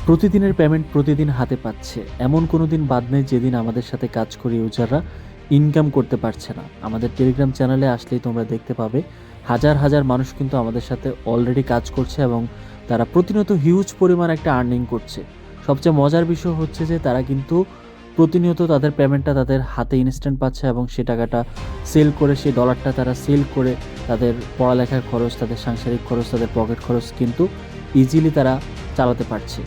প্রতিদিনের পেমেন্ট প্রতিদিন হাতে পাচ্ছে, এমন কোনো দিন বাদ নেই যেদিন আমাদের সাথে কাজ করে ইউজাররা ইনকাম করতে পারছে না। আমাদের টেলিগ্রাম চ্যানেলে আসলেই তোমরা দেখতে পাবে হাজার হাজার মানুষ কিন্তু আমাদের সাথে অলরেডি কাজ করছে এবং তারা প্রতিনিয়ত হিউজ পরিমাণ একটা আর্নিং করছে। সবচেয়ে মজার বিষয় হচ্ছে যে তারা কিন্তু প্রতিনিয়ত তাদের পেমেন্টটা তাদের হাতে ইনস্ট্যান্ট পাচ্ছে এবং সে টাকাটা সেল করে, সেই ডলারটা তারা সেল করে তাদের পড়ালেখার খরচ, তাদের সাংসারিক খরচ, তাদের পকেট খরচ কিন্তু ইজিলি তারা চালাতে পারছে।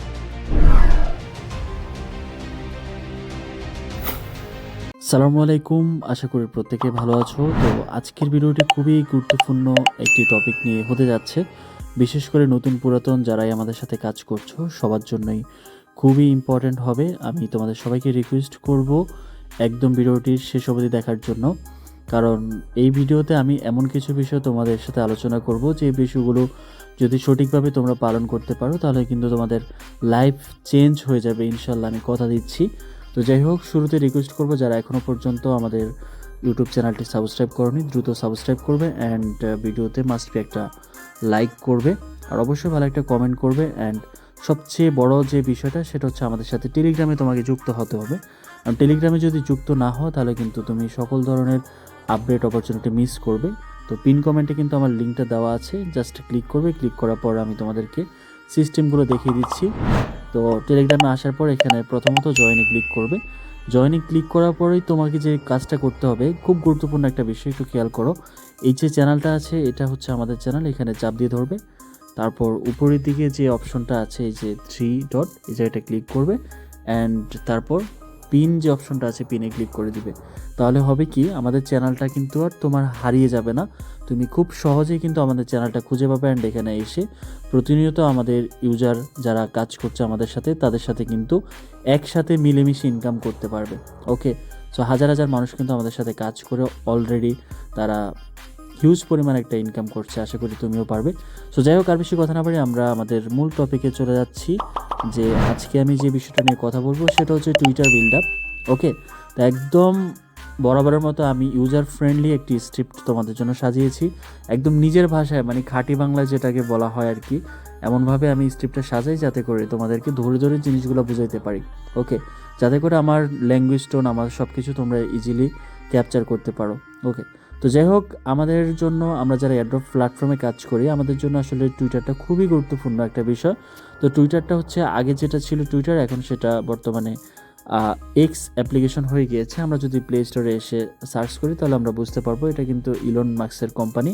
সালামু আলাইকুম, আশা করি প্রত্যেকে ভালো আছো। তো আজকের ভিডিওটি খুবই গুরুত্বপূর্ণ একটি টপিক নিয়ে হতে যাচ্ছে। বিশেষ করে নতুন পুরাতন যারাই আমাদের সাথে কাজ করছো সবার জন্যই খুবই ইম্পর্ট্যান্ট হবে। আমি তোমাদের সবাইকে রিকোয়েস্ট করব একদম ভিডিওটির শেষ অবধি দেখার জন্য, কারণ এই ভিডিওতে আমি এমন কিছু বিষয় তোমাদের সাথে আলোচনা করব যে বিষয়গুলো যদি সঠিকভাবে তোমরা পালন করতে পারো তাহলে কিন্তু তোমাদের লাইফ চেঞ্জ হয়ে যাবে ইনশাল্লাহ, আমি কথা দিচ্ছি। তো যাই হোক, শুরুতে রিকোয়েস্ট করবো যারা এখনও পর্যন্ত আমাদের ইউটিউব চ্যানেলটি সাবস্ক্রাইব করনি দ্রুত সাবস্ক্রাইব করবে অ্যান্ড ভিডিওতে মাস্ট বি একটা লাইক করবে আর অবশ্যই ভালো একটা কমেন্ট করবে। অ্যান্ড সবচেয়ে বড় যে বিষয়টা সেটা হচ্ছে আমাদের সাথে টেলিগ্রামে তোমাকে যুক্ত হতে হবে। আর টেলিগ্রামে যদি যুক্ত না হও তাহলে কিন্তু তুমি সকল ধরনের আপডেট অপরচুনিটি মিস করবে। তো পিন কমেন্টে কিন্তু আমার লিঙ্কটা দেওয়া আছে, জাস্ট ক্লিক করবে। ক্লিক করার পর আমি তোমাদেরকে সিস্টেমগুলো দেখিয়ে দিচ্ছি। তো টেলিগ্রামে আসার পর এখানে প্রথমত জয়েনে ক্লিক করবে। জয়েনে ক্লিক করার পরেই তোমাকে যে কাজটা করতে হবে, খুব গুরুত্বপূর্ণ একটা বিষয়, একটু খেয়াল করো। এই যে চ্যানেলটা আছে এটা হচ্ছে আমাদের চ্যানেল, এখানে চাপ দিয়ে ধরবে। তারপর উপরের দিকে যে অপশনটা আছে এই যে 3 ডট, এই জায়গাটা ক্লিক করবে অ্যান্ড তারপর পিন যে অপশনটা আছে পিনে ক্লিক করে দিবে। তাহলে হবে কি, আমাদের চ্যানেলটা কিন্তু আর তোমার হারিয়ে যাবে না। তুমি খুব সহজেই কিন্তু আমাদের চ্যানেলটা খুঁজে পাবে অ্যান্ড এখানে এসে প্রতিনিয়ত আমাদের ইউজার যারা কাজ করছে আমাদের সাথে তাদের সাথে কিন্তু একসাথে মিলেমিশে ইনকাম করতে পারবে। ওকে, সো হাজার হাজার মানুষ কিন্তু আমাদের সাথে কাজ করে অলরেডি তারা হিউজ পরিমাণ একটা ইনকাম করছে, আশা করি তুমিও পারবে। সো যাই হোক, আর বেশি কথা না পারি আমরা আমাদের মূল টপিকে চলে যাচ্ছি। যে আজকে আমি যে বিষয়টা নিয়ে কথা বলবো সেটা হচ্ছে টুইটার বিল্ড আপ। ওকে, তো একদম বরাবরের মতো আমি ইউজার ফ্রেন্ডলি একটি স্ক্রিপ্ট তোমাদের জন্য সাজিয়েছি, একদম নিজের ভাষায়, মানে খাঁটি বাংলায় যেটাকে বলা হয় আর কি। এমনভাবে আমি স্ক্রিপ্টটা সাজাই যাতে করে তোমাদেরকে ধরে ধরে জিনিসগুলো বুঝাইতে পারি। ওকে, যাতে করে আমার ল্যাঙ্গুয়েজ টোন, আমার সব কিছু তোমরা ইজিলি ক্যাপচার করতে পারো। ওকে, তো যাই হোক, আমাদের জন্য, আমরা যারা অ্যাড্রপ প্ল্যাটফর্মে কাজ করি, আমাদের জন্য আসলে টুইটারটা খুবই গুরুত্বপূর্ণ একটা বিষয়। তো টুইটারটা হচ্ছে, আগে যেটা ছিল টুইটার, এখন সেটা বর্তমানে এক্স অ্যাপ্লিকেশন হয়ে গিয়েছে। আমরা যদি প্লে স্টোরে এসে সার্চ করি তাহলে আমরা বুঝতে পারবো এটা কিন্তু ইলন মাস্কের কোম্পানি।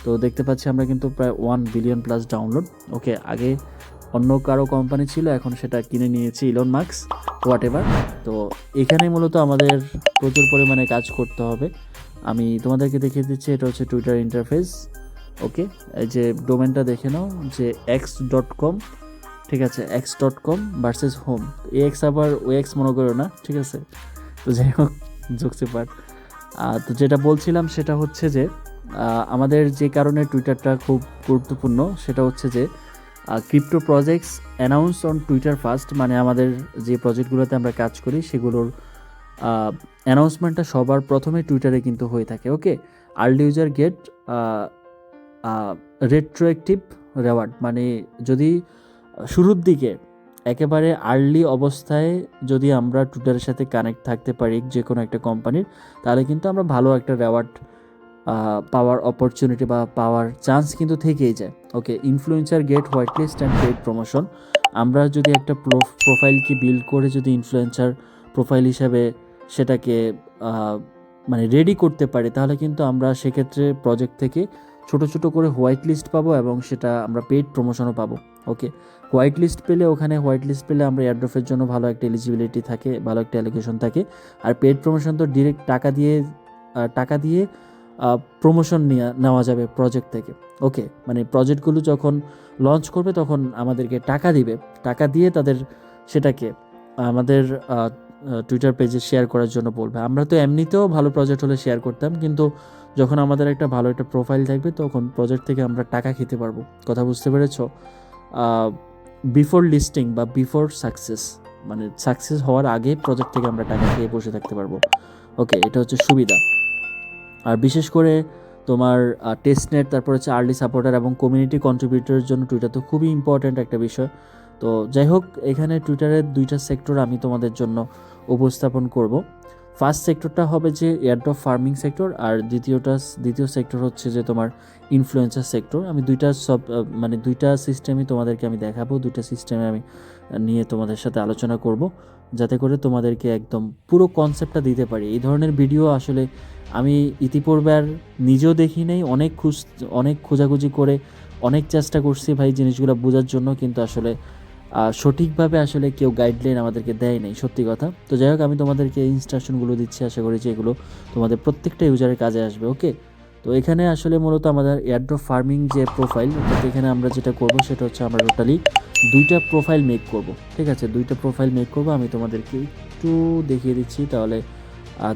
তো দেখতে পাচ্ছি আমরা কিন্তু প্রায় 1 বিলিয়ন প্লাস ডাউনলোড। ওকে, আগে অন্য কারো কোম্পানি ছিল, এখন সেটা কিনে নিয়েছে ইলন মাস্ক, হোয়াট এভার। তো এখানে মূলত আমাদের প্রচুর পরিমাণে কাজ করতে হবে। আমি তোমাদেরকে দেখিয়ে দিচ্ছি, এটা হচ্ছে টুইটার ইন্টারফেস। ওকে, এই যে ডোমেনটা দেখে নাও যে x.com, ঠিক আছে, x.com ভার্সেস হোম। এক্স আবার ও এক্স মনে করো না, ঠিক আছে। তো যাই হোক, জোকসে পার্ট। তো যেটা বলছিলাম সেটা হচ্ছে যে আমাদের যে কারণে টুইটারটা খুব গুরুত্বপূর্ণ সেটা হচ্ছে যে crypto projects announce on Twitter first, মানে আমাদের যে প্রজেক্টগুলোতে আমরা কাজ করি সেগুলোর অ্যানাউন্সমেন্টটা সবার প্রথমে টুইটারে কিন্তু হয়ে থাকে। ওকে, আর্লি ইউজার গেট রেট্রোঅ্যাক্টিভ রেওয়ার্ড, মানে যদি শুরুর দিকে একেবারে আর্লি অবস্থায় যদি আমরা টুইটারের সাথে কানেক্ট থাকতে পারি যে কোনো একটা কোম্পানির, তাহলে কিন্তু আমরা ভালো একটা রেওয়ার্ড পাওয়ার অপরচুনিটি বা পাওয়ার চান্স কিন্তু থেকেই যায়। Okay, influencer get whitelist and paid promotion. আমরা যদি একটা প্রোফাইলকে বিল্ড করে যদি ইনফ্লুয়েন্সার প্রোফাইল হিসাবে সেটাকে মানে রেডি করতে পারি তাহলে কিন্তু আমরা সেক্ষেত্রে প্রজেক্ট থেকে ছোট ছোট করে হোয়াইট লিস্ট পাবো এবং সেটা আমরা পেইড প্রমোশনও পাবো। ওকে, হোয়াইট লিস্ট পেলে, ওখানে হোয়াইট লিস্ট পেলে আমরা এয়ারড্রপের জন্য ভালো একটা এলিজিবিলিটি থাকে, ভালো একটা অ্যালোকেশন থাকে। আর পেইড প্রমোশন তো ডিরেক্ট টাকা দিয়ে প্রমোশন নেওয়া যাবে প্রজেক্ট থেকে। ওকে, মানে প্রজেক্টগুলো যখন লঞ্চ করবে তখন আমাদেরকে টাকা দিবে, টাকা দিয়ে তাদের সেটাকে আমাদের টুইটার পেজে শেয়ার করার জন্য বলবে। আমরা তো এমনিতেও ভালো প্রজেক্ট হলে শেয়ার করতাম, কিন্তু যখন আমাদের একটা ভালো একটা প্রোফাইল থাকবে তখন প্রজেক্ট থেকে আমরা টাকা খেতে পারবো। কথা বুঝতে পেরেছো? বিফোর লিস্টিং বা বিফোর সাকসেস, মানে সাকসেস হওয়ার আগে প্রজেক্ট থেকে আমরা টাকা খেয়ে বসে থাকতে পারবো। ওকে, এটা হচ্ছে সুবিধা। আর বিশেষ করে তোমার টেস্টনেট, তারপর হচ্ছে আর্লি সাপোর্টার এবং কমিউনিটি কন্ট্রিবিউটরের জন্য টুইটার তো খুবই ইম্পর্ট্যান্ট একটা বিষয়। তো যাই হোক, এখানে টুইটারের 2টা সেক্টর আমি তোমাদের জন্য উপস্থাপন করব। ফার্স্ট সেক্টরটা হবে যে এয়ারড্রপ ফার্মিং সেক্টর, আর দ্বিতীয় সেক্টর হচ্ছে যে তোমার ইনফ্লুয়েন্সার সেক্টর। আমি দুইটা সিস্টেমই তোমাদেরকে আমি দেখাবো, দুইটা সিস্টেমে আমি নিয়ে তোমাদের সাথে আলোচনা করব, যাতে করে তোমাদেরকে একদম পুরো কনসেপ্টটা দিতে পারি। এই ধরনের ভিডিও আসলে আমি ইতিপূর্বে আর নিজেও দেখি নাই, অনেক খোঁজাখুঁজি করে অনেক চেষ্টা করছি ভাই জিনিসগুলো বোঝার জন্য, কিন্তু আসলে সঠিকভাবে আসলে কেউ গাইডলাইন আমাদেরকে দেয় নাই, সত্যি কথা। তো যাই হোক, আমি তোমাদেরকে ইনস্ট্রাকশনগুলো দিচ্ছি, আশা করি যে এগুলো তোমাদের প্রত্যেকটা ইউজারের কাজে আসবে। ওকে, তো এখানে আসলে মূলত আমাদের এয়ারড্রপ ফার্মিং যে প্রোফাইল, অর্থাৎ এখানে আমরা যেটা করব সেটা হচ্ছে আমরা টোটালি 2টা প্রোফাইল মেক করব। ঠিক আছে, 2টা প্রোফাইল মেক করব। আমি তোমাদেরকে একটু দেখিয়ে দিচ্ছি, তাহলে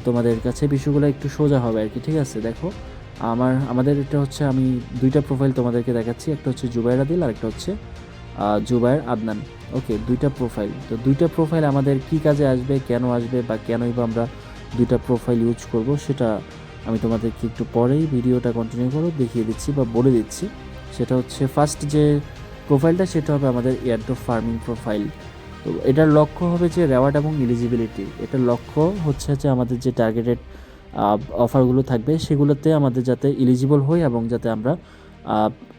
তোমাদের কাছে বিষয়গুলো একটু সোজা হবে আর কি। ঠিক আছে, দেখো আমাদের এটা হচ্ছে, আমি 2টা প্রোফাইল তোমাদেরকে দেখাচ্ছি, একটা হচ্ছে জুবাইর আদিল আর একটা হচ্ছে জুবাইর আদনান। ওকে, 2টা প্রোফাইল। তো 2টা প্রোফাইল আমাদের কি কাজে আসবে, কেন আসবে, বা কেনই বা আমরা 2টা প্রোফাইল ইউজ করব, সেটা আমি তোমাদেরকে একটু পরেই ভিডিওটা কন্টিনিউ করে দেখিয়ে দিচ্ছি বা বলে দিচ্ছি। সেটা হচ্ছে ফার্স্ট যে প্রোফাইলটা, সেটা হবে আমাদের এয়ারড্রপ ফার্মিং প্রোফাইল। তো এটার লক্ষ্য হবে যে রেওয়ার্ড এবং এলিজিবিলিটি। এটার লক্ষ্য হচ্ছে যে আমাদের যে টার্গেটেড অফারগুলো থাকবে সেগুলোতে আমাদের যাতে এলিজিবল হই এবং যাতে আমরা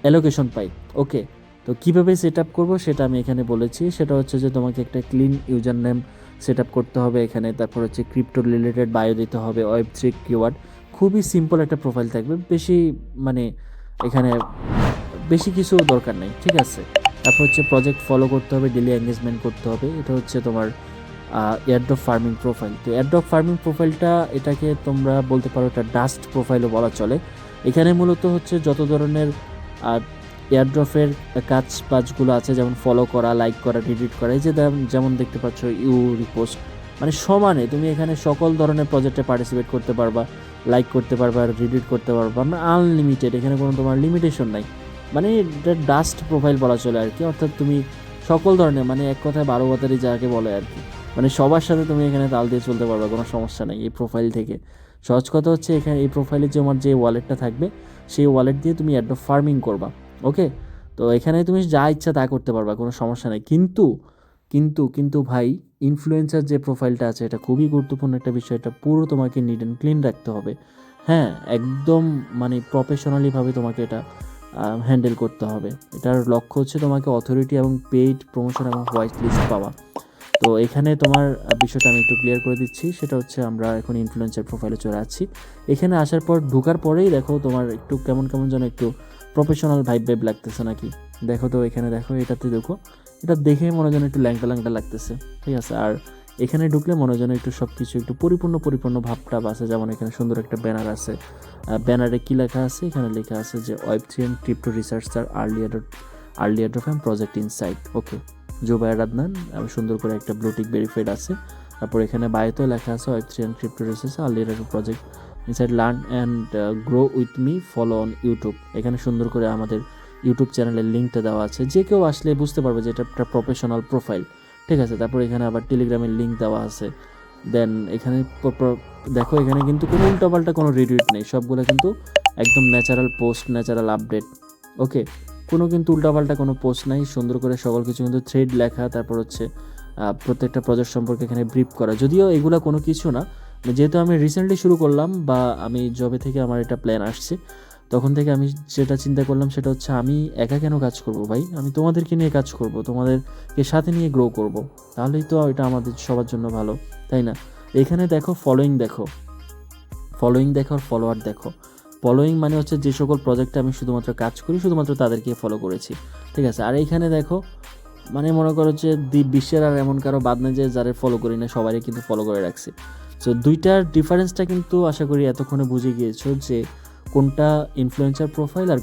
অ্যালোকেশন পাই। ওকে, তো কীভাবে সেট আপ করবো সেটা আমি এখানে বলেছি। সেটা হচ্ছে যে তোমাকে একটা clean user name set up করতে হবে এখানে, তারপর হচ্ছে ক্রিপ্টো রিলেটেড বায়ো দিতে হবে, Web3 কিওয়ার্ড। খুবই সিম্পল একটা প্রোফাইল থাকবে, এখানে বেশি কিছু দরকার নেই। ঠিক আছে, তারপর হচ্ছে প্রজেক্ট ফলো করতে হবে, ডেলি এঙ্গেজমেন্ট করতে হবে। এটা হচ্ছে তোমার এয়ারড্রপ ফার্মিং প্রোফাইল। তো এয়ারড্রপ ফার্মিং প্রোফাইলটা, এটাকে তোমরা বলতে পারো এটা ডাস্ট প্রোফাইলও বলা চলে। এখানে মূলত হচ্ছে যত ধরনের এয়ারড্রপের কাজগুলো আছে, যেমন ফলো করা, লাইক করা, রিডিট করা, এই যে যেমন দেখতে পাচ্ছ রিপোস্ট, মানে সমানে তুমি এখানে সকল ধরনের প্রজেক্টে পার্টিসিপেট করতে পারবা, লাইক করতে পারবা, রিডিট করতে পারবা, মানে আনলিমিটেড, এখানে কোনো তোমার লিমিটেশন নাই। মানে এটা ডাস্ট প্রোফাইল বলা চলে আর কি, অর্থাৎ তুমি সকল ধরনের, মানে এক কথায় 12 বাতারি যাকে বলে আর কি, মানে সবার সাথে তুমি এখানে তাল দিয়ে চলতে পারবে, কোনো সমস্যা নেই এই প্রোফাইল থেকে। সহজ কথা হচ্ছে, এখানে এই প্রোফাইলে যে আমার যে ওয়ালেটটা থাকবে, সেই ওয়ালেট দিয়ে তুমি এয়ারড্রপ ফার্মিং করবা। ওকে, তো এখানে তুমি যা ইচ্ছা তা করতে পারবা, কোনো সমস্যা নেই। কিন্তু ভাই, ইনফ্লুয়েন্সার যে প্রোফাইলটা আছে, এটা খুবই গুরুত্বপূর্ণ একটা বিষয়। এটা পুরো তোমাকে নিট অ্যান্ড ক্লিন রাখতে হবে। হ্যাঁ, একদম মানে প্রফেশনালিভাবে তোমাকে এটা হ্যান্ডেল করতে হবে। এটার লক্ষ্য হচ্ছে তোমাকে অথরিটি এবং পেইড প্রমোশন এবং হোয়াইট লিস্ট পাওয়া। তো এখানে তোমার বিষয়টা আমি একটু ক্লিয়ার করে দিচ্ছি। সেটা হচ্ছে, আমরা এখন ইনফ্লুয়েন্সার প্রোফাইলে চলে আসছি। এখানে আসার পর ঢোকার পরেই দেখো তোমার একটু কেমন যেন একটু প্রফেশনাল ভাইব লাগতেছে নাকি, দেখো। তো এখানে দেখো, এটাতে দেখো, এটা দেখে মনে যেন একটু ল্যাংটা লাগতেছে। ঠিক আছে, আর এখানে ঢুকলে মনে যেন একটু সব কিছু একটু পরিপূর্ণ ভাবটা আছে। যেমন এখানে সুন্দর একটা ব্যানার আছে, ব্যানারে কী লেখা আছে, এখানে লেখা আছে যে Web3 and crypto researcher early airdrop and project insight. Okay, Zubair Adnan, সুন্দর করে একটা ব্লুটিক ভেরিফাইড আছে। তারপর এখানে বায়োতেও লেখা আছে Web3 and crypto researcher early airdrop project insight, learn and grow with me, follow on YouTube. এখানে সুন্দর করে আমাদের ইউটিউব চ্যানেলের লিঙ্কটা দেওয়া আছে, যে কেউ আসলে বুঝতে পারবে যে এটা একটা প্রফেশনাল প্রোফাইল। ঠিক আছে, তারপর এখানে আবার টেলিগ্রামের লিঙ্ক দেওয়া আছে। দেন এখানে দেখো, এখানে কিন্তু কোনো উল্টাপাল্টা কোনো রিটুইট নেই, সবগুলো কিন্তু একদম ন্যাচারাল পোস্ট, ন্যাচারাল আপডেট। ওকে, কোনো কিন্তু উল্টাপাল্টা কোনো পোস্ট নাই, সুন্দর করে সকল কিছু কিন্তু থ্রেড লেখা। তারপর হচ্ছে প্রত্যেকটা প্রজেক্ট সম্পর্কে এখানে ব্রিফ করা। যদিও এগুলো কোনো কিছু না, যেহেতু আমি রিসেন্টলি শুরু করলাম, বা আমি জবে থেকে আমার এটা প্ল্যান আসছে, তখন থেকে আমি যেটা চিন্তা করলাম সেটা হচ্ছে, আমি একা কেন কাজ করব ভাই, আমি তোমাদেরকে নিয়ে কাজ করব, তোমাদেরকে সাথে নিয়ে গ্রো করব, তাহলেই তো এটা আমাদের সবার জন্য ভালো, তাই না? এখানে দেখো, ফলোয়িং দেখো আর ফলোয়ার দেখো। ফলোয়িং মানে হচ্ছে যে সকল প্রজেক্টে আমি শুধুমাত্র কাজ করি, শুধুমাত্র তাদেরকে ফলো করেছি। ঠিক আছে, আর এইখানে দেখো, মানে মনে করো যে বিশ্বের আর এমন কারো বাদ নেই যে যারা ফলো করি না, সবাই কিন্তু ফলো করে রাখছি। সো দুইটার ডিফারেন্সটা কিন্তু আশা করি এতক্ষণে বুঝে গিয়েছো, যে কোনটা ইনফ্লুয়েন্সার প্রোফাইল আর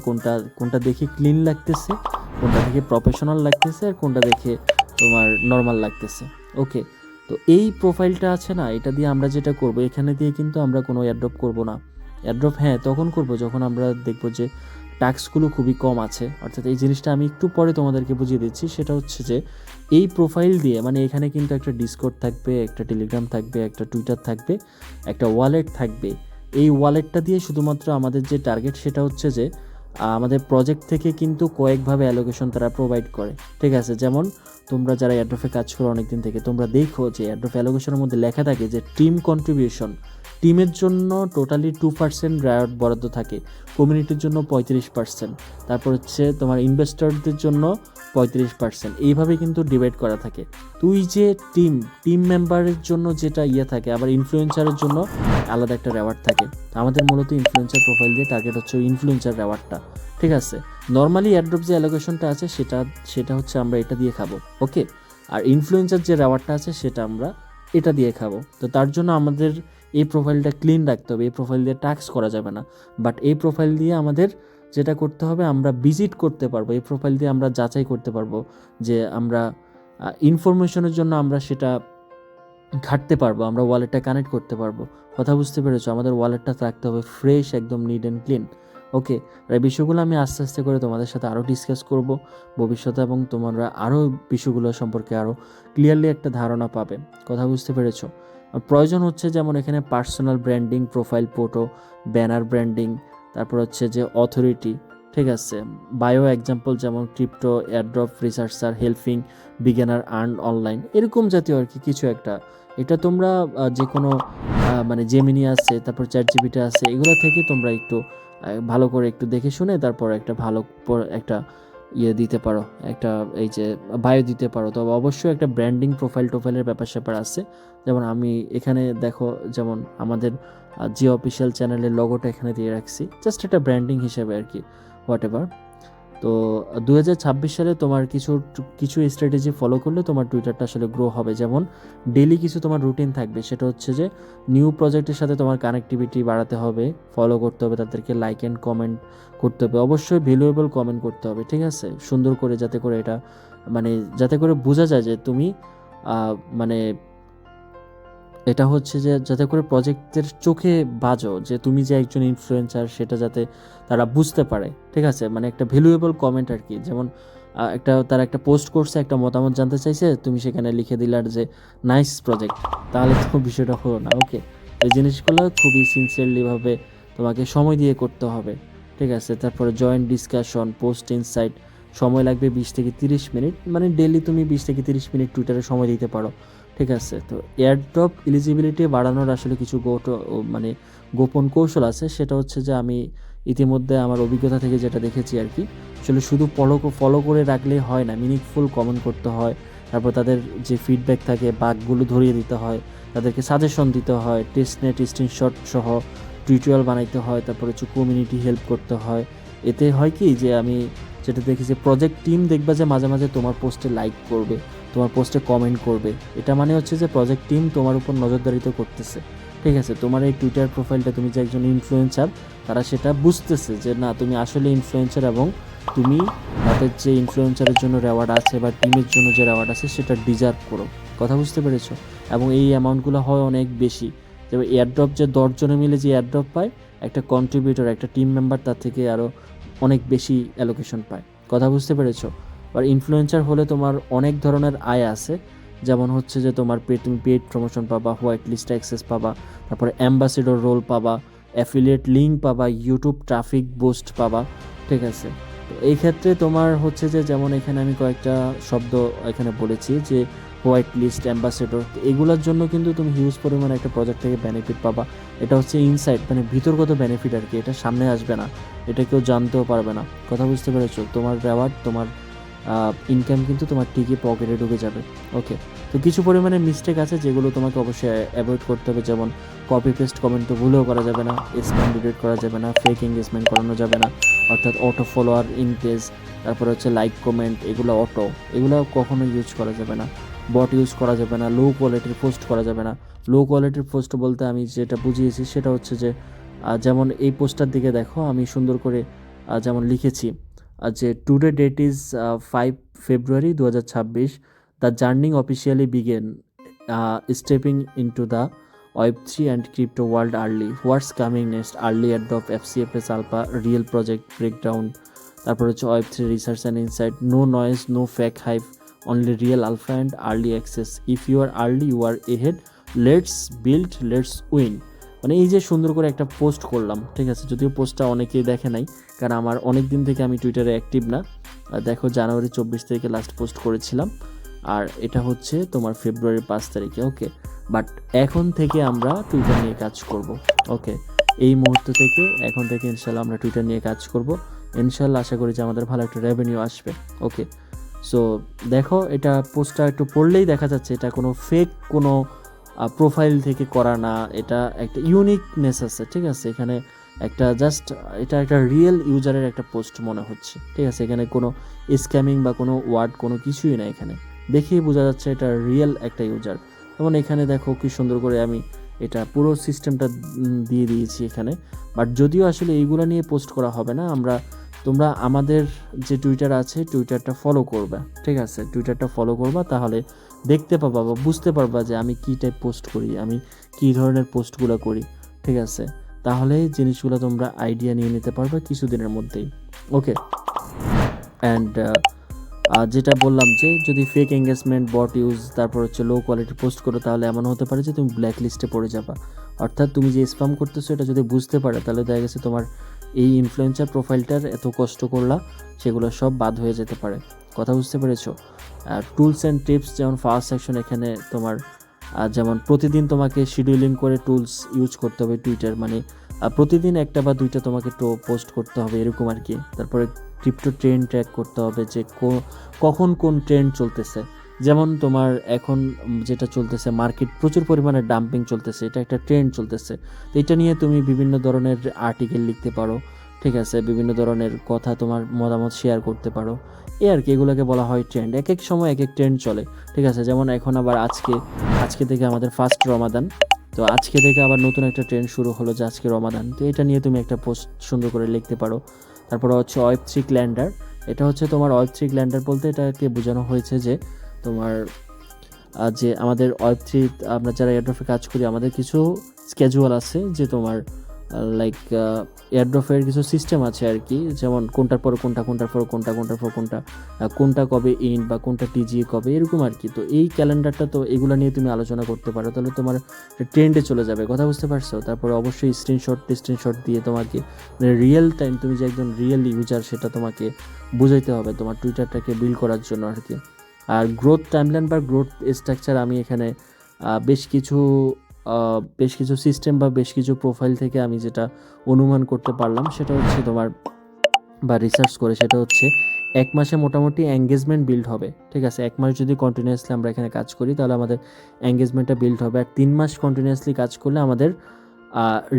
কোনটা দেখে ক্লিন লাগতেছে, কোনটা দেখে প্রফেশনাল লাগতেছে, আর কোনটা দেখে তোমার নর্মাল লাগতেছে। ওকে, তো এই প্রোফাইলটা আছে না, এটা দিয়ে আমরা যেটা করব, এখানে দিয়ে কিন্তু আমরা কোনো এয়ারড্রপ করব না। এয়ারড্রপ হ্যাঁ তখন করব যখন আমরা দেখব যে টাস্কগুলো খুবই কম আছে। অর্থাৎ এই জিনিসটা আমি একটু পরে তোমাদেরকে বুঝিয়ে দিচ্ছি। সেটা হচ্ছে যে এই প্রোফাইল দিয়ে, মানে এখানে কিন্তু একটা ডিসকর্ড থাকবে, একটা টেলিগ্রাম থাকবে, একটা টুইটার থাকবে, একটা ওয়ালেট থাকবে। এই ওয়ালেটটা দিয়ে শুধুমাত্র আমাদের যে টার্গেট সেটা হচ্ছে যে আমাদের প্রজেক্ট থেকে কিন্তু কয়েকভাবে অ্যালোকেশন তারা প্রোভাইড করে, ঠিক আছে। যেমন তোমরা যারা এয়ারড্রপে কাজ করো অনেকদিন থেকে, তোমরা দেখো যে এয়ারড্রপ অ্যালোকেশনের মধ্যে লেখা থাকে যে টিম কন্ট্রিবিউশন, টিমের জন্য টোটালি 2% রায়ট বরাদ্দ থাকে, কমিউনিটির জন্য 35%, তারপর হচ্ছে তোমার ইনভেস্টরদের জন্য 35%, এইভাবে কিন্তু ডিভাইড করা থাকে। তুই যে টিম মেম্বারের জন্য যেটা থাকে, আবার ইনফ্লুয়েন্সারের জন্য আলাদা একটা রেওয়ার্ড থাকে। আমাদের মূলত ইনফ্লুয়েন্সার প্রোফাইল দিয়ে টার্গেট হচ্ছে ইনফ্লুয়েন্সার রেওয়ার্ডটা, ঠিক আছে। নর্মালি এয়ারড্রপ যে অ্যালোকেশনটা আছে সেটা হচ্ছে আমরা এটা দিয়ে খাবো, ওকে। আর ইনফ্লুয়েন্সার যে রেওয়ার্ডটা আছে সেটা আমরা এটা দিয়ে খাবো। তো তার জন্য আমাদের এই প্রোফাইলটা ক্লিন রাখতে হবে, এই প্রোফাইল দিয়ে ট্যাক্স করা যাবে না। বাট এই প্রোফাইল দিয়ে আমাদের যেটা করতে হবে, আমরা ভিজিট করতে পারবো, এই প্রোফাইল দিয়ে আমরা যাচাই করতে পারবো যে আমরা ইনফরমেশনের জন্য আমরা সেটা ঘাটতে পারবো, আমরা ওয়ালেটটা কানেক্ট করতে পারবো। কথা বুঝতে পেরেছো? আমাদের ওয়ালেটটা রাখতে হবে ফ্রেশ, একদম নিট অ্যান্ড ক্লিন, ওকে। আর এই বিষয়গুলো আমি আস্তে আস্তে করে তোমাদের সাথে আরও ডিসকাস করব ভবিষ্যতে, এবং তোমরা আরও বিষয়গুলো সম্পর্কে আরও ক্লিয়ারলি একটা ধারণা পাবে। কথা বুঝতে পেরেছো? প্রয়োজন হচ্ছে যেমন এখানে personal branding, profile photo, banner branding, তারপর হচ্ছে যে অথরিটি, ঠিক আছে, বায়ো এক্সাম্পল যেমন crypto, airdrop researcher, helping beginner earn online, এরকম জাতীয় আর কি কিছু একটা। এটা তোমরা যে কোনো মানে জেমিনি আছে, তারপর চ্যাটজিপিটি আছে, এগুলো থেকে তোমরা একটু ভালো করে একটু দেখে শুনে তারপর একটা ভালো একটা দিতে পারো, একটা এই যে বায়ো দিতে পারো। তবে অবশ্যই একটা ব্র্যান্ডিং টোফাইলের ব্যাপার স্যাপার আছে। যেমন আমি এখানে দেখো, যেমন আমাদের যে অফিসিয়াল চ্যানেলের লোগোটা এখানে দিয়ে রাখছি, জাস্ট একটা ব্র্যান্ডিং হিসেবে আর কি, হোয়াট এভার। তো 2026 সালে তোমার কিছু স্ট্র্যাটেজি ফলো করলে তোমার টুইটারটা আসলে গ্রো হবে। যেমন ডেইলি কিছু তোমার রুটিন থাকবে, সেটা হচ্ছে যে নিউ প্রজেক্টের সাথে তোমার কানেক্টিভিটি বাড়াতে হবে, ফলো করতে হবে, তাদেরকে লাইক অ্যান্ড কমেন্ট করতে হবে, অবশ্যই ভ্যালুয়েবল কমেন্ট করতে হবে, ঠিক আছে, সুন্দর করে, যাতে করে এটা মানে যাতে করে বোঝা যায় যে তুমি মানে এটা হচ্ছে যে যাতে করে প্রজেক্টের চোখে বাজো যে তুমি যে একজন ইনফ্লুয়েন্সার, সেটা যাতে তারা বুঝতে পারে, ঠিক আছে। মানে একটা ভ্যালুয়েবল কমেন্ট আর কি। যেমন তারা একটা পোস্ট করছে, একটা মতামত জানতে চাইছে, তুমি সেখানে লিখে দিলার যে নাইস প্রজেক্ট, তাহলে তো বিষয়টা হলো না, ওকে। এই জিনিসগুলো খুবই সিনসিয়ারলিভাবে তোমাকে সময় দিয়ে করতে হবে, ঠিক আছে। তারপরে জয়েন্ট ডিসকাশন, পোস্ট ইনসাইট, সময় লাগবে 20 থেকে 30 মিনিট, মানে ডেলি তুমি 20 থেকে 30 মিনিট টুইটারে সময় দিতে পারো, ঠিক আছে। তো এয়ারড্রপ এলিজিবিলিটি বাড়ানোর আসলে কিছু মানে গোপন কৌশল আছে। সেটা হচ্ছে যে আমি ইতিমধ্যে আমার অভিজ্ঞতা থেকে যেটা দেখেছি আর কি, আসলে শুধু ফলো করে রাখলেই হয় না, মিনিংফুল কমেন্ট করতে হয়, তারপর তাদের যে ফিডব্যাক থাকে বাগগুলো ধরিয়ে দিতে হয়, তাদেরকে সাজেশন দিতে হয়, টেস্টনেট স্ক্রিনশট সহ টিউটোরিয়াল বানাইতে হয়, তারপর হচ্ছে কমিউনিটি হেল্প করতে হয়। এতে হয় কি যে আমি যেটা দেখেছি, প্রজেক্ট টিম দেখবা যে মাঝে মাঝে তোমার পোস্টে লাইক করবে, তোমার পোস্টে কমেন্ট করবে। এটা মানে হচ্ছে যে প্রজেক্ট টিম তোমার উপর নজরদারিতে করতেছে, ঠিক আছে। তোমার এই টুইটার প্রোফাইলটা, তুমি যে একজন ইনফ্লুয়েন্সার, তারা সেটা বুঝতেছে যে না, তুমি আসলে ইনফ্লুয়েন্সার, এবং তুমি তাদের যে ইনফ্লুয়েন্সারের জন্য রেওয়ার্ড আছে বা টিমের জন্য যে রেওয়ার্ড আছে সেটা ডিজার্ভ করো। কথা বুঝতে পেরেছো? এবং এই অ্যামাউন্টগুলো হয় অনেক বেশি। যেমন এয়ারড্রপ যে 10 জনে মিলে যে এয়ারড্রপ পায়, একটা কন্ট্রিবিউটর, একটা টিম মেম্বার তার থেকে আরও অনেক বেশি অ্যালোকেশন পায়। কথা বুঝতে পেরেছো? আর ইনফ্লুয়েন্সার হলে তোমার অনেক ধরনের আয় আছে। যেমন হচ্ছে যে তুমি পেড প্রমোশন পাবা, হোয়াইট লিস্ট অ্যাক্সেস পাবা, তারপরে অ্যাম্বাসেডর রোল পাবা, অ্যাফিলিয়েট লিঙ্ক পাবা, ইউটিউব ট্রাফিক বুস্ট পাবা, ঠিক আছে। তো এই ক্ষেত্রে তোমার হচ্ছে যে, যেমন এখানে আমি কয়েকটা শব্দ এখানে বলেছি যে হোয়াইট লিস্ট, অ্যাম্বাসেডর, এগুলোর জন্য কিন্তু তুমি হিউজ পরিমাণে একটা প্রজেক্ট থেকে বেনিফিট পাবা। এটা হচ্ছে ইনসাইড, মানে ভিতরগত বেনিফিট আর কি, এটা সামনে আসবে না, এটা কেউ জানতেও পারবে না। কথা বুঝতে পেরেছো? তোমার রেওয়ার্ড, তোমার ইনকাম কিন্তু তোমার ঠিকই পকেটে ঢুকে যাবে, ওকে। তো কিছু পরিমাণে মিস্টেক আছে যেগুলো তোমাকে অবশ্যই অ্যাভয়েড করতে হবে। যেমন কপি পেস্ট কমেন্ট তো ভুলেও করা যাবে না, স্প্যাম ডিলিট করা যাবে না, ফেক এঙ্গেজমেন্ট করানো যাবে না, অর্থাৎ অটো ফলোয়ার ইন পেজ, তারপরে হচ্ছে লাইক কমেন্ট, এগুলো কখনো ইউজ করা যাবে না। বট ইউজ করা যাবে না, লো কোয়ালিটির পোস্ট করা যাবে না। লো কোয়ালিটির পোস্ট বলতে আমি যেটা বুঝিয়েছি সেটা হচ্ছে যে যেমন এই পোস্টটার দিকে দেখো, আমি সুন্দর করে যেমন লিখেছি যে today date is 5 February 2026, the journey officially began, stepping into the Web3 and crypto world early. What's coming next? Early adopt FCFS alpha, real project breakdown. তারপর হচ্ছে Web3 research and insight. No noise, no fake hype, only real alpha and early access. If you are early, you are ahead. Let's build, let's win. মানে এই যে সুন্দর করে একটা post করলাম, ঠিক আছে, যদিও পোস্টটা অনেকেই দেখে নাই, কারণ আমার অনেক দিন থেকে আমি টুইটারে অ্যাক্টিভ না। দেখো জানুয়ারি 24 তারিখে লাস্ট পোস্ট করেছিলাম, আর এটা হচ্ছে তোমার ফেব্রুয়ারি 5 তারিখে। ওকে, বাট এখন থেকে আমরা টুইটার নিয়ে কাজ করব। ওকে, এই মুহূর্ত থেকে এখন থেকে ইনশাল্লাহ আমরা টুইটার নিয়ে কাজ করব। ইনশাল্লাহ আশা করি যে আমাদের ভালো একটা রেভিনিউ আসবে। ওকে, সো দেখো এটা পোস্টটা একটু পড়লেই দেখা যাচ্ছে এটা কোনো ফেক কোনো প্রোফাইল থেকে করা না, এটা একটা ইউনিকনেস আছে, ঠিক আছে, এখানে একটা জাস্ট এটা একটা রিয়েল ইউজারের একটা পোস্ট মনে হচ্ছে, ঠিক আছে, এখানে কোনো স্ক্যামিং বা কোনো ওয়ার্ড কোনো কিছুই না, এখানে দেখেই বোঝা যাচ্ছে এটা রিয়েল একটা ইউজার। যেমন এখানে দেখো কি সুন্দর করে আমি এটা পুরো সিস্টেমটা দিয়ে দিয়েছি এখানে। বাট যদিও আসলে এইগুলো নিয়ে পোস্ট করা হবে না, তোমরা আমাদের যে টুইটার আছে টুইটারটা ফলো করবা, ঠিক আছে, টুইটারটা ফলো করবা, তাহলে দেখতে পাবা বা বুঝতে পারবা যে আমি কী টাইপ পোস্ট করি, আমি কী ধরনের পোস্টগুলো করি, ঠিক আছে, তাহলে জিনিসগুলো তোমরা আইডিয়া নিয়ে নিতে পারবে কিছুদিনের মধ্যেই। ওকে, অ্যান্ড যেটা বললাম যে যদি ফেক এঙ্গেজমেন্ট বট ইউজ তারপর হচ্ছে লো কোয়ালিটি পোস্ট করো, তাহলে এমন হতে পারে যে তুমি ব্ল্যাক লিস্টে পড়ে যাবা। অর্থাৎ তুমি যে স্প্যাম করতেছো এটা যদি বুঝতে পারে, তাহলে দেখা গেছে তোমার এই ইনফ্লুয়েন্সার প্রোফাইলটার এত কষ্ট করলা সেগুলো সব বাদ হয়ে যেতে পারে। কথা বুঝতে পেরেছো? টুলস অ্যান্ড টিপস, যেমন ফার্স্ট সেকশন এখানে তোমার যেমন প্রতিদিন তোমাকে শিডিউলিং করে টুলস ইউজ করতে হবে টুইটার, মানে প্রতিদিন একটা বা দুইটা তোমাকে পোস্ট করতে হবে এরকম আর কি। তারপরে ক্রিপ্টো ট্রেন্ড ট্র্যাক করতে হবে যে কখন কোন ট্রেন্ড চলতেছে। যেমন তোমার এখন যেটা চলতেছে মার্কেট প্রচুর পরিমাণে ডাম্পিং চলতেছে, এটা একটা ট্রেন্ড চলতেছে, তো এটা নিয়ে তুমি বিভিন্ন ধরনের আর্টিকেল লিখতে পারো, ঠিক আছে, বিভিন্ন ধরনের কথা তোমার মতামত শেয়ার করতে পারো, এই আর কি, এগুলোকে বলা হয় ট্রেন্ড। এক এক সময় এক এক ট্রেন্ড চলে, ঠিক আছে, যেমন এখন আবার আজকে থেকে আমাদের ফার্স্ট রমাদান, তো আজকে থেকে আবার নতুন একটা ট্রেন্ড শুরু হলো যে আজকে রমাদান, তো এটা নিয়ে তুমি একটা পোস্ট সুন্দর করে লিখতে পারো। তারপরে হচ্ছে ওয়েব3 ক্যালেন্ডার, এটা হচ্ছে তোমার ওয়েব3 ক্যালেন্ডার বলতে এটাকে বোঝানো হয়েছে যে তোমার যে আমাদের ওয়েব3 আমরা যারা এয়ারড্রপে কাজ করি আমাদের কিছু স্কেজুয়াল আছে, যে তোমার লাইক এয়ারড্রপের কিছু সিস্টেম আছে আর কি, যেমন কোনটার পর কোনটা, কোনটার পর কোনটা, কোনটার পর কোনটা, কোনটা কবে ইন বা কোনটা টিজি কবে, এরকম আর কি। তো এই ক্যালেন্ডারটা, তো এগুলো নিয়ে তুমি আলোচনা করতে পারো, তাহলে তোমার ট্রেন্ডে চলে যাবে। কথা বুঝতে পারছো? তারপরে অবশ্যই স্ক্রিনশট দিয়ে তোমাকে রিয়েল টাইম, তুমি যে একজন রিয়েল ইউজার সেটা তোমাকে বুঝাইতে হবে তোমার টুইটারটাকে বিল্ড করার জন্য আর কি। আর গ্রোথ টাইমলাইন বা গ্রোথ স্ট্রাকচার আমি এখানে বেশ কিছু সিস্টেম বা বেশ কিছু প্রোফাইল থেকে আমি যেটা অনুমান করতে পারলাম সেটা হচ্ছে তোমার বা রিসার্চ করে, সেটা হচ্ছে 1 মাসে মোটামুটি এঙ্গেজমেন্ট বিল্ড হবে, ঠিক আছে, 1 মাস যদি কন্টিনিউয়াসলি আমরা এখানে কাজ করি তাহলে আমাদের এঙ্গেজমেন্টটা বিল্ড হবে, আর 3 মাস কন্টিনিউয়াসলি কাজ করলে আমাদের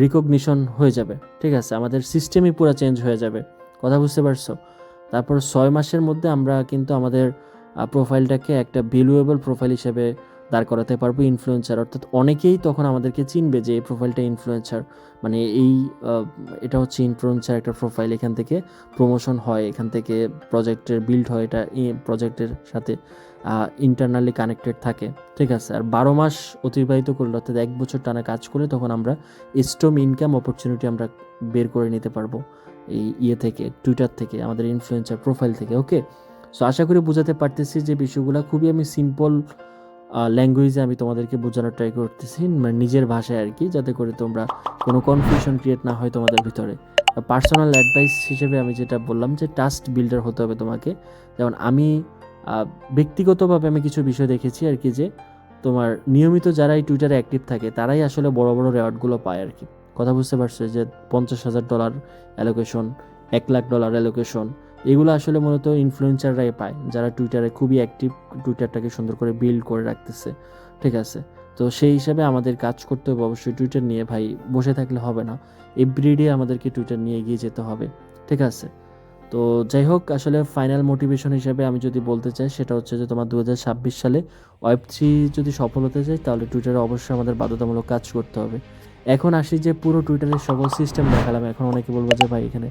রিকগনিশন হয়ে যাবে, ঠিক আছে, আমাদের সিস্টেমই পুরো চেঞ্জ হয়ে যাবে। কথা বুঝতে পারছো? তারপর 6 মাসের মধ্যে আমরা কিন্তু আমাদের প্রোফাইলটাকে একটা ভ্যালুয়েবল প্রোফাইল হিসেবে দাঁড় করাতে পারবো ইনফ্লুয়েন্সার, অর্থাৎ অনেকেই তখন আমাদেরকে চিনবে যে এই প্রোফাইলটা ইনফ্লুয়েন্সার, মানে এটা হচ্ছে ইনফ্লুয়েন্সার একটা প্রোফাইল, এখান থেকে প্রমোশন হয়, এখান থেকে প্রজেক্টের বিল্ড হয়, এটা প্রজেক্টের সাথে ইন্টারনালি কানেক্টেড থাকে, ঠিক আছে। আর 12 মাস অতিবাহিত করলে, অর্থাৎ 1 বছর টানা কাজ করে, তখন আমরা স্ট্রম ইনকাম অপরচুনিটি আমরা বের করে নিতে পারবো এই থেকে, টুইটার থেকে, আমাদের ইনফ্লুয়েন্সার প্রোফাইল থেকে। ওকে, সো আশা করি বোঝাতে পারতেছি যে বিষয়গুলো খুবই আমি সিম্পল ল্যাঙ্গুয়েজে আমি তোমাদেরকে বোঝানোর ট্রাই করতেছি, মানে নিজের ভাষায় আর কি, যাতে করে তোমরা কোনো কনফিউশন ক্রিয়েট না হয় তোমাদের ভিতরে। পার্সোনাল অ্যাডভাইস হিসেবে আমি যেটা বললাম যে ট্রাস্ট বিল্ডার হতে হবে তোমাকে। যেমন আমি ব্যক্তিগতভাবে আমি কিছু বিষয় দেখেছি আর কি, যে তোমার নিয়মিত যারা এই টুইটারে অ্যাক্টিভ থাকে তারাই আসলে বড় বড় রেওয়ার্ডগুলো পায় আর কি। কথা বুঝতে পারছো? যে $50,000 অ্যালোকেশন, $1,00,000 অ্যালোকেশন, এগুলো আসলে মূলত ইনফ্লুয়েন্সাররাই পায় যারা টুইটারে খুবই অ্যাক্টিভ, টুইটারটাকে সুন্দর করে বিল্ড করে রাখতেছে, ঠিক আছে। তো সেই হিসাবে আমাদের কাজ করতে হবে অবশ্যই টুইটার নিয়ে, ভাই বসে থাকলে হবে না, এভরিডে আমাদেরকে টুইটার নিয়ে এগিয়ে যেতে হবে, ঠিক আছে। তো যাই হোক, আসলে ফাইনাল মোটিভেশন হিসেবে আমি যদি বলতে চাই সেটা হচ্ছে যে তোমার 2026 সালে ওয়েব3 যদি সফল হতে চাই তাহলে টুইটারে অবশ্যই আমাদের বাধ্যতামূলক কাজ করতে হবে। এখন আসি যে পুরো টুইটারের সকল সিস্টেম দেখালাম, এখন অনেকে বলবো যে ভাই এখানে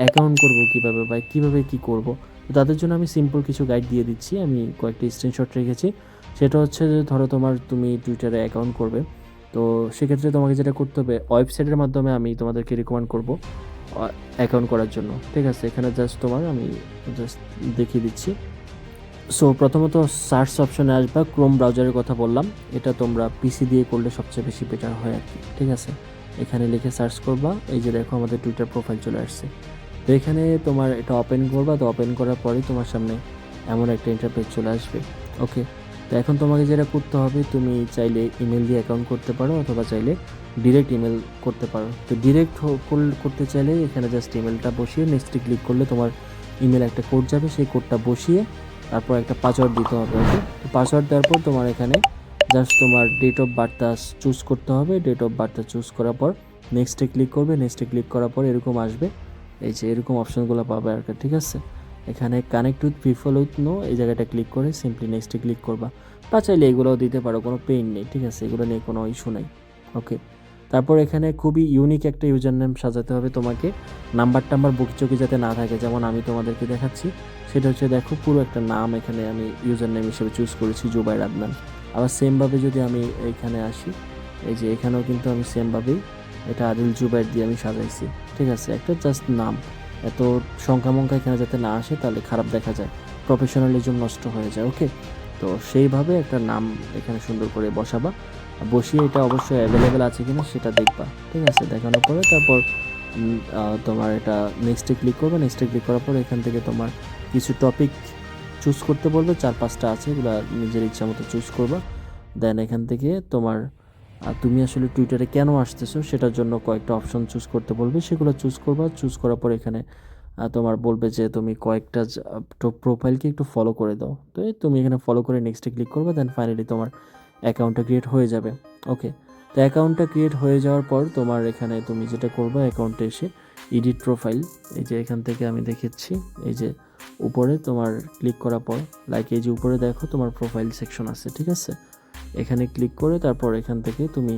অ্যাকাউন্ট করবো কীভাবে, ভাই কীভাবে কী করবো, তো তাদের জন্য আমি সিম্পল কিছু গাইড দিয়ে দিচ্ছি, আমি কয়েকটি স্ক্রিনশট রেখেছি। সেটা হচ্ছে যে ধরো তুমি টুইটারে অ্যাকাউন্ট করবে, তো সেক্ষেত্রে তোমাকে যেটা করতে হবে, ওয়েবসাইটের মাধ্যমে আমি তোমাদেরকে রিকমেন্ড করবো অ্যাকাউন্ট করার জন্য, ঠিক আছে। এখানে আমি জাস্ট দেখিয়ে দিচ্ছি। সো প্রথমত সার্চ অপশনে আসবা, ক্রোম ব্রাউজারের কথা বললাম, এটা তোমরা পিসি দিয়ে করলে সবচেয়ে বেশি বেটার হয় আর কি, ঠিক আছে। এখানে লিখে সার্চ করবা, এই যে দেখো আমাদের টুইটার প্রোফাইল চলে আসছে। তো এখানে তোমার এটা ওপেন করবা, তো ওপেন করার পরেই তোমার সামনে এমন একটা ইন্টারফেস চলে আসবে। ওকে, তো এখন তোমাকে যেটা করতে হবে, তুমি চাইলে ইমেল দিয়ে অ্যাকাউন্ট করতে পারো অথবা চাইলে ডিরেক্ট ইমেল করতে পারো। তো ডিরেক্ট করতে চাইলে এখানে জাস্ট ইমেলটা বসিয়ে নেক্সটে ক্লিক করলে তোমার ইমেল একটা কোড যাবে, সেই কোডটা বসিয়ে তারপর একটা পাসওয়ার্ড দিতে হবে। ওকে, তো পাসওয়ার্ড দেওয়ার পর তোমার এখানে জাস্ট তোমার ডেট অফ বার্থটা চুজ করতে হবে। ডেট অফ বার্থটা চুজ করার পর নেক্সটে ক্লিক করবে। নেক্সটে ক্লিক করার পর এরকম আসবে, এই যে এরকম অপশনগুলো পাবে আর কি। ঠিক আছে, এখানে connect with people with no এই জায়গাটা ক্লিক করে সিম্পলি নেক্সটে ক্লিক করবা, বা চাইলে এগুলোও দিতে পারো, কোনো পেইন নেই। ঠিক আছে, এগুলো নিয়ে কোনো ইস্যু নাই। ওকে, তারপর এখানে খুবই ইউনিক একটা ইউজার নেম সাজাতে হবে তোমাকে। নাম্বার বুকিচুকি যাতে না থাকে, যেমন আমি তোমাদেরকে দেখাচ্ছি, সেটা হচ্ছে দেখো পুরো একটা নাম এখানে আমি ইউজার নেম হিসেবে চুজ করেছি, জুবাইর আদনান। আবার সেমভাবে যদি আমি এইখানে আসি, এই যে এখানেও কিন্তু আমি সেমভাবেই এটা আদিল জুবাইর দিয়ে আমি সাজাইছি। ঠিক আছে, একটা জাস্ট নাম, এত সংখ্যা এখানে যাতে না আসে, তাহলে খারাপ দেখা যায়, প্রফেশনালিজম নষ্ট হয়ে যায়। ওকে, তো সেইভাবে একটা নাম এখানে সুন্দর করে বসাবা, বসিয়ে এটা অবশ্যই অ্যাভেলেবেল আছে কিনা সেটা দেখবা। ঠিক আছে, দেখানোর পরে তারপর তোমার এটা নেক্সটে ক্লিক করবে। নেক্সটে ক্লিক করার পর এখান থেকে তোমার কিছু টপিক চুজ করতে বলবে, 4-5টা আছে, এগুলো নিজের ইচ্ছা মতো চুজ করবা। দেন এখান থেকে তোমার তুমি আসলে টুইটারে কেন আসতেছো সেটার জন্য কয়েকটা অপশন চুজ করতে বলবে, সেগুলো চুজ করবা। চুজ করার পর এখানে তোমার বলবে যে তুমি কয়েকটা প্রোফাইলকে একটু ফলো করে দাও, তো তুমি এখানে ফলো করে নেক্সটে ক্লিক করবে। দেন ফাইনালি তোমার অ্যাকাউন্টটা ক্রিয়েট হয়ে যাবে। ওকে, তো অ্যাকাউন্টটা ক্রিয়েট হয়ে যাওয়ার পর তোমার এখানে তুমি যেটা করবে, অ্যাকাউন্টে এসে এডিট প্রোফাইল, এই যে এখান থেকে আমি দেখাচ্ছি, এই যে উপরে তোমার ক্লিক করার পর লাইক এই যে উপরে দেখো তোমার প্রোফাইল সেকশন আছে। ঠিক আছে, এখানে ক্লিক করে তারপর এখান থেকে তুমি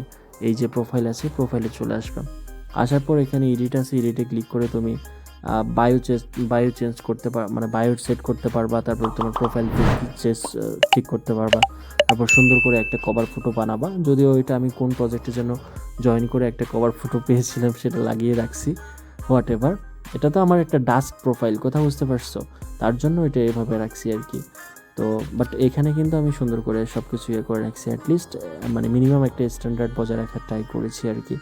এই যে প্রোফাইল আছে প্রোফাইলে চলে আসবে। আসার পর এখানে এডিট আছে, এডিটে ক্লিক করে তুমি বায়ো চেঞ্জ করতে পার, মানে বায়ো সেট করতে পারবা। তারপর তোমার প্রোফাইল ঠিক করতে পারবা। তারপর সুন্দর করে একটা কভার ফটো বানাবা, যদিও এটা আমি কোন প্রজেক্টের জন্য জয়েন করে একটা কভার ফটো পেয়েছিলাম সেটা লাগিয়ে রাখছি, হোয়াট এভার। এটা তো আমার একটা ডাস্ক প্রোফাইল, কথা বুঝতে পারছো, তার জন্য এটা এভাবে রাখছি আর কি। তো বাট এখানে কিন্তু আমি সুন্দর করে সব কিছু ইয়ে করে রাখছি, অ্যাটলিস্ট মানে মিনিমাম একটা স্ট্যান্ডার্ড বজায় রাখার ট্রাই করেছি আর কি।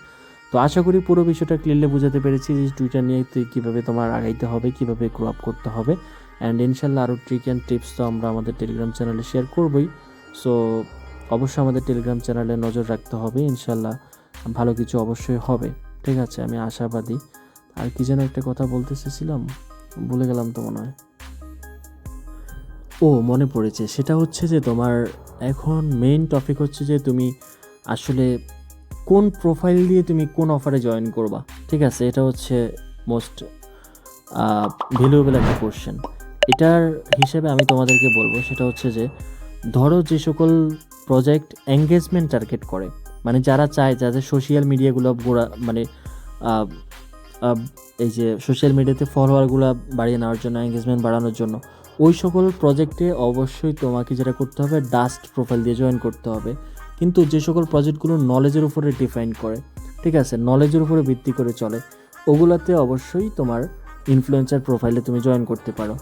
তো আশা করি পুরো বিষয়টা ক্লিয়ারলি বোঝাতে পেরেছি যে টুইটার নিয়ে কীভাবে তোমার আগাইতে হবে, কীভাবে গ্রো আপ করতে হবে। অ্যান্ড ইনশাল্লাহ আরও ট্রিক অ্যান্ড টিপস তো আমরা আমাদের টেলিগ্রাম চ্যানেলে শেয়ার করবই। সো অবশ্যই আমাদের টেলিগ্রাম চ্যানেলে নজর রাখতে হবে, ইনশাল্লাহ ভালো কিছু অবশ্যই হবে। ঠিক আছে, আমি আশাবাদী। আর কি যেন একটা কথা বলতে চেয়েছিলাম, ভুলে গেলাম তো মনে হয়। ও, মনে পড়েছে, সেটা হচ্ছে যে তোমার এখন মেইন টপিক হচ্ছে যে তুমি আসলে কোন প্রোফাইল দিয়ে তুমি কোন অফারে জয়েন করবা। ঠিক আছে, এটা হচ্ছে মোস্ট ভ্যালুয়েবল একটা কোশ্চেন। এটার হিসেবে আমি তোমাদেরকে বলবো, সেটা হচ্ছে যে ধরো যে সকল প্রজেক্ট এঙ্গেজমেন্ট টার্গেট করে, মানে যারা চায় যাদের সোশ্যাল মিডিয়াগুলো মানে এই যে সোশ্যাল মিডিয়াতে ফলোয়ারগুলো বাড়িয়ে নেওয়ার জন্য, এঙ্গেজমেন্ট বাড়ানোর জন্য, ওই সকল প্রজেক্টে অবশ্যই তোমাকে যেটা করতে হবে, ডাস্ট প্রোফাইল দিয়ে জয়েন করতে হবে। কিন্তু যে সকল প্রজেক্টগুলো নলেজের উপরে ডিফাইন করে, ঠিক আছে, নলেজের উপরে ভিত্তি করে চলে, ওগুলাতে অবশ্যই তোমার ইনফ্লুয়েন্সার প্রোফাইলে তুমি জয়েন করতে পারো।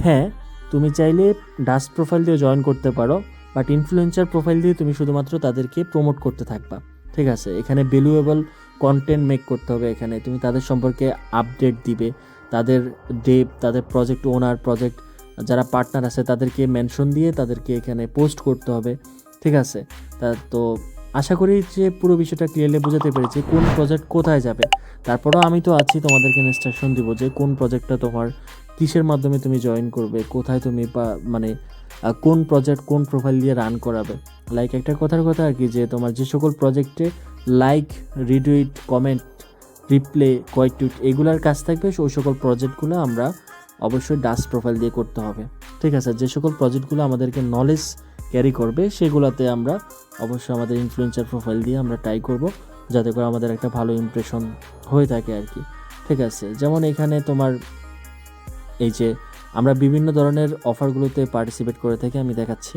হ্যাঁ, তুমি চাইলে ডাস্ট প্রোফাইল দিয়ে জয়েন করতে পারো, বাট ইনফ্লুয়েন্সার প্রোফাইল দিয়ে তুমি শুধুমাত্র তাদেরকে প্রমোট করতে থাকবা। ঠিক আছে, এখানে ভ্যালুয়েবল কন্টেন্ট মেক করতে হবে, এখানে তুমি তাদের সম্পর্কে আপডেট দিবে, তাদের তাদের প্রজেক্ট ওনার, প্রজেক্ট যারা পার্টনার আছে তাদেরকে মেনশন দিয়ে তাদেরকে এখানে পোস্ট করতে হবে। ঠিক আছে, তো আশা করি যে পুরো বিষয়টা ক্লিয়ারলি বোঝাতে পেরেছি কোন প্রজেক্ট কোথায় যাবে। তারপরেও আমি তো আছি, তোমাদেরকে ইনস্ট্রাকশন দিব যে কোন প্রজেক্টটা তোমার কিসের মাধ্যমে তুমি জয়েন করবে, কোথায় তুমি মানে কোন প্রজেক্ট কোন প্রোফাইল দিয়ে রান করাবে। লাইক একটা কথার কথা আর কি, যে তোমার যে সকল প্রজেক্টে লাইক, রিটুইট, কমেন্ট, রিপ্লে, কয়েক টুইট এগুলার কাজ থাকবে, ওই সকল প্রজেক্টগুলো আমরা অবশ্যই ডাস্ট প্রোফাইল দিয়ে করতে হবে। ঠিক আছে, যে সকল প্রজেক্টগুলো আমাদেরকে নলেজ ক্যারি করবে সেগুলোতে আমরা অবশ্যই আমাদের ইনফ্লুয়েন্সার প্রোফাইল দিয়ে আমরা ট্রাই করব, যাতে করে আমাদের একটা ভালো ইমপ্রেশন হয়ে থাকে আর কি। ঠিক আছে, যেমন এখানে তোমার এই যে আমরা বিভিন্ন ধরনের অফারগুলোতে পার্টিসিপেট করে থাকি, আমি দেখাচ্ছি।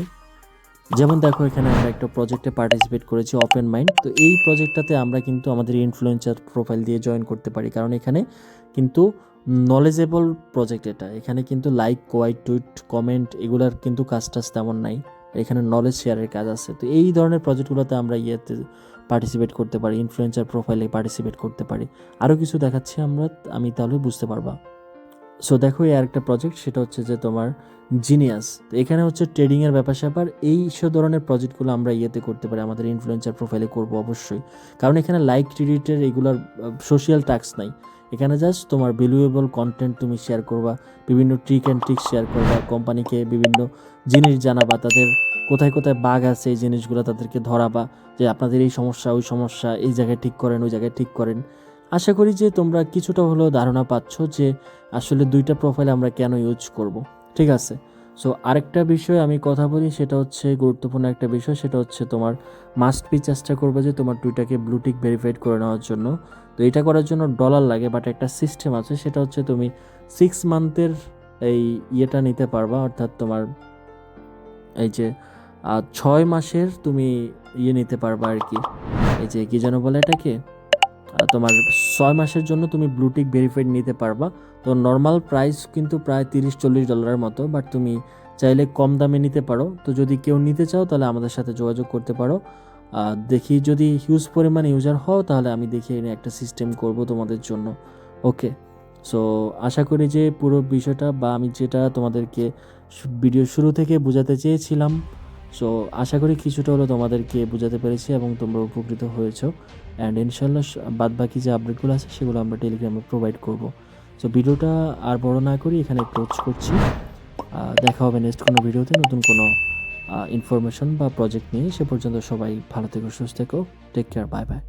যেমন দেখো, এখানে আমরা একটা প্রজেক্টে পার্টিসিপেট করেছি, ওপেন মাইন্ড। তো এই প্রজেক্টটাতে আমরা কিন্তু আমাদের ইনফ্লুয়েন্সার প্রোফাইল দিয়ে জয়েন করতে পারি, কারণ এখানে কিন্তু নলেজেবল প্রজেক্ট এটা, এখানে কিন্তু লাইক, কোয়াইট, টুইট, কমেন্ট এগুলার কিন্তু কাজ টাজ তেমন নাই। এখানে নলেজ শেয়ারের কাজ আছে। তো এই ধরনের প্রজেক্টগুলোতে আমরা পার্টিসিপেট করতে পারি, ইনফ্লুয়েন্সার প্রোফাইলে পার্টিসিপেট করতে পারি। আরও কিছু দেখাচ্ছি আমি তাহলে বুঝতে পারবা। সো দেখো এই আরেকটা প্রজেক্ট, সেটা হচ্ছে যে তোমার জিনিয়াস। তো এখানে হচ্ছে ট্রেডিংয়ের ব্যাপার স্যাপার, এই সব ধরনের প্রজেক্টগুলো আমরা করতে পারি, আমাদের ইনফ্লুয়েন্সার প্রোফাইলে করব অবশ্যই। কারণ এখানে লাইক ক্রেডিটের এগুলোর সোশ্যাল টাস্ক নাই। এখানে জাস্ট তোমার ভ্যালুয়েবল কন্টেন্ট তুমি শেয়ার করবা, বিভিন্ন ট্রিক অ্যান্ড ট্রিক্স শেয়ার করবা, কোম্পানিকে বিভিন্ন জিনিস জানাবা, তাদের কোথায় কোথায় বাগ আছে এই জিনিসগুলো তাদেরকে ধরাবা, যে আপনাদের এই সমস্যা ওই সমস্যা, এই জায়গায় ঠিক করেন, ওই জায়গায় ঠিক করেন। আশা করি যে তোমরা কিছুটা হলেও ধারণা পাচ্ছ যে আসলে দুইটা প্রোফাইল আমরা কেন ইউজ করব। ঠিক আছে। সো আরেকটা বিষয় আমি কথা বলি, সেটা হচ্ছে গুরুত্বপূর্ণ একটা বিষয়, সেটা হচ্ছে তোমার মাস্ট বি চেষ্টা করবে যে তোমার টুইটারকে ব্লুটিক ভেরিফাইড করে নেওয়ার জন্য। তো এটা করার জন্য ডলার লাগে, বাট একটা সিস্টেম আছে, সেটা হচ্ছে তুমি 6 মান্থের এই ইয়েটা নিতে পারবা, অর্থাৎ তোমার এই যে 6 মাসের তুমি নিতে পারবা আর কি। এই যে কি যেন বলে এটাকে, তোমার 6 মাসের জন্য তুমি ব্লুটিক ভেরিফাইড নিতে পারবা। তো নর্মাল প্রাইস কিন্তু প্রায় $30-40 মতো, বাট তুমি চাইলে কম দামে নিতে পারো। তো যদি কেউ নিতে চাও তাহলে আমাদের সাথে যোগাযোগ করতে পারো। দেখি যদি হিউজ পরিমাণে ইউজার হও তাহলে আমি দেখি এনে একটা সিস্টেম করব তোমাদের জন্য। ওকে। সো আশা করি যে পুরো বিষয়টা বা আমি যেটা তোমাদেরকে ভিডিও শুরু থেকে বোঝাতে চেয়েছিলাম, সো আশা করি কিছুটা হলো তোমাদেরকে বোঝাতে পেরেছি এবং তোমরা উপকৃত হয়েছো। অ্যান্ড ইনশাল্লাহ বাদ বাকি যে আপডেটগুলো আছে সেগুলো আমরা টেলিগ্রামে প্রোভাইড করব। সো ভিডিওটা আর বড় না করি, এখানে ক্লোজ করছি। দেখা হবে নেক্সট কোনো ভিডিওতে নতুন কোনো ইনফরমেশন বা প্রজেক্ট নিয়ে। সে পর্যন্ত সবাই ভালো থেকো, সুস্থ থেকো, টেক কেয়ার, বাই বাই।